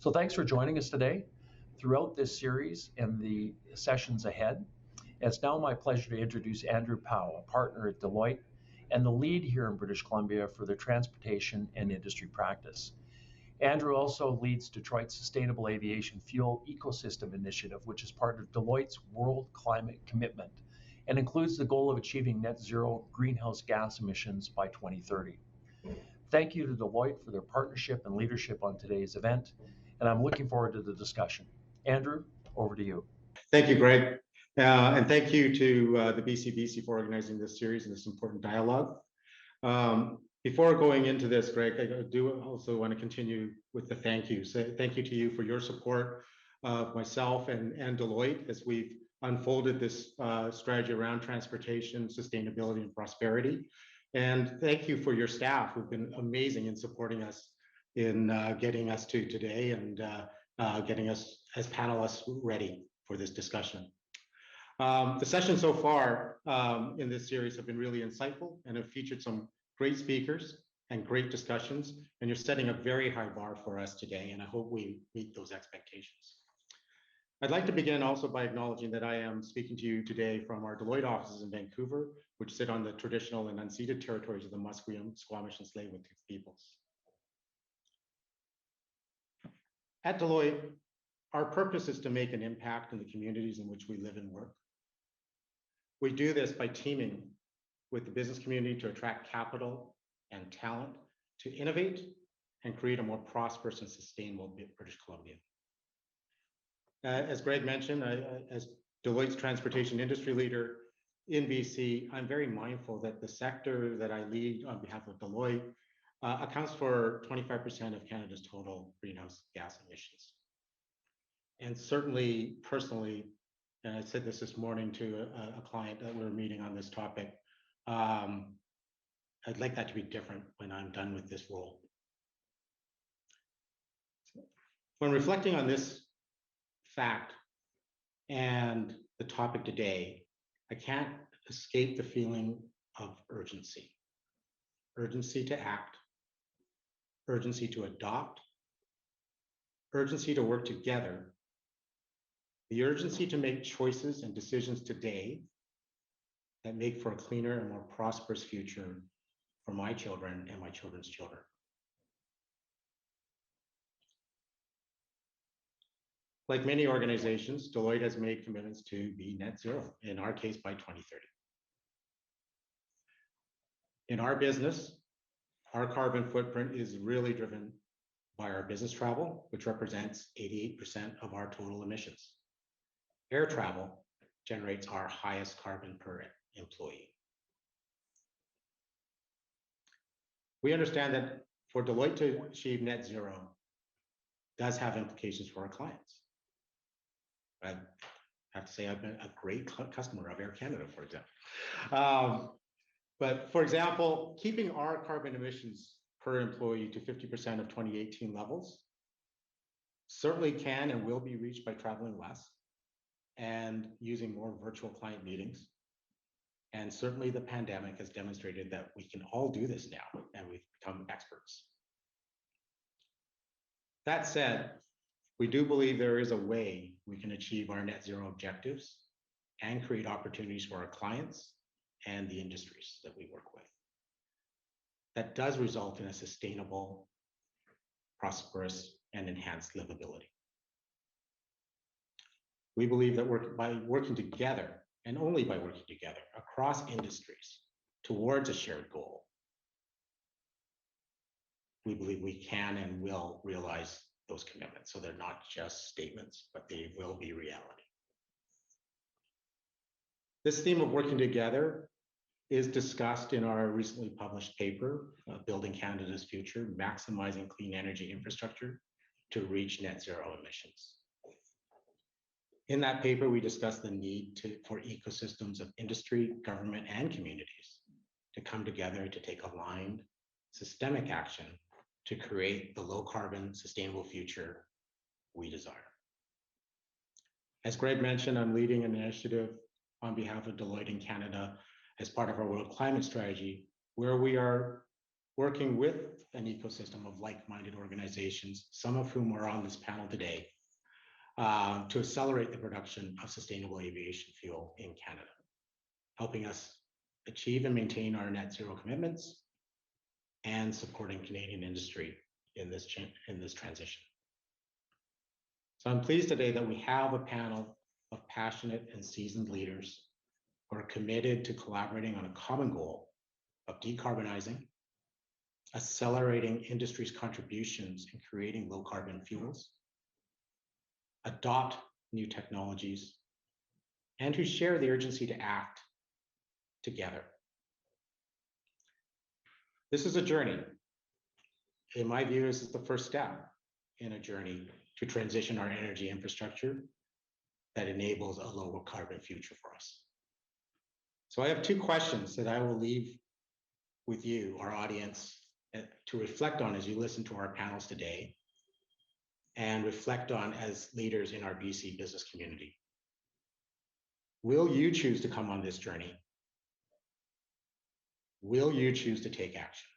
So thanks for joining us today. Throughout this series and the sessions ahead, it's now my pleasure to introduce Andrew Powell, a partner at Deloitte and the lead here in British Columbia for the transportation and industry practice. Andrew also leads Detroit's Sustainable Aviation Fuel Ecosystem Initiative, which is part of Deloitte's World Climate Commitment and includes the goal of achieving net zero greenhouse gas emissions by 2030. Thank you to Deloitte for their partnership and leadership on today's event, and I'm looking forward to the discussion. Andrew, over to you. Thank you, Greg. And thank you to the BCBC for organizing this series and this important dialogue. Before going into this, Greg, I do also want to continue with the thank you. So thank you to you for your support of myself and Deloitte as we've unfolded this strategy around transportation, sustainability, and prosperity. And thank you for your staff who've been amazing in supporting us in getting us to today and getting us as panelists ready for this discussion. The sessions so far in this series have been really insightful and have featured some great speakers and great discussions, and you're setting a very high bar for us today, and I hope we meet those expectations. I'd like to begin also by acknowledging that I am speaking to you today from our Deloitte offices in Vancouver, which sit on the traditional and unceded territories of the Musqueam, Squamish, and Tsleil-Waututh peoples. At Deloitte, our purpose is to make an impact in the communities in which we live and work. We do this by teaming with the business community to attract capital and talent to innovate and create a more prosperous and sustainable British Columbia. As Greg mentioned, as Deloitte's transportation industry leader in BC, I'm very mindful that the sector that I lead on behalf of Deloitte accounts for 25% of Canada's total greenhouse gas emissions. And certainly, personally, and I said this morning to a client that we were meeting on this topic, I'd like that to be different when I'm done with this role. When reflecting on this fact and the topic today, I can't escape the feeling of urgency. Urgency to act, urgency to adopt, urgency to work together, the urgency to make choices and decisions today that make for a cleaner and more prosperous future for my children and my children's children. Like many organizations, Deloitte has made commitments to be net zero, in our case by 2030. In our business, our carbon footprint is really driven by our business travel, which represents 88% of our total emissions. Air travel generates our highest carbon per employee. We understand that for Deloitte to achieve net zero does have implications for our clients. I have to say I've been a great customer of Air Canada, for example. But for example, keeping our carbon emissions per employee to 50% of 2018 levels certainly can and will be reached by traveling less and using more virtual client meetings. And certainly the pandemic has demonstrated that we can all do this now, and we've become experts. That said, we do believe there is a way we can achieve our net zero objectives and create opportunities for our clients and the industries that we work with. That does result in a sustainable, prosperous, and enhanced livability. We believe that by working together, and only by working together across industries towards a shared goal, we believe we can and will realize those commitments. So they're not just statements, but they will be reality. This theme of working together is discussed in our recently published paper, Building Canada's Future, Maximizing Clean Energy Infrastructure to Reach Net Zero Emissions. In that paper, we discuss the need for ecosystems of industry, government, and communities to come together to take aligned, systemic action to create the low carbon, sustainable future we desire. As Greg mentioned, I'm leading an initiative on behalf of Deloitte in Canada as part of our World Climate Strategy, where we are working with an ecosystem of like-minded organizations, some of whom are on this panel today, to accelerate the production of sustainable aviation fuel in Canada, helping us achieve and maintain our net zero commitments and supporting Canadian industry in this transition. So I'm pleased today that we have a panel of passionate and seasoned leaders who are committed to collaborating on a common goal of decarbonizing, accelerating industry's contributions in creating low carbon fuels, adopt new technologies, and who share the urgency to act together. This is a journey. In my view, this is the first step in a journey to transition our energy infrastructure that enables a lower carbon future for us. So I have two questions that I will leave with you, our audience, to reflect on as you listen to our panels today and reflect on as leaders in our BC business community. Will you choose to come on this journey? Will you choose to take action?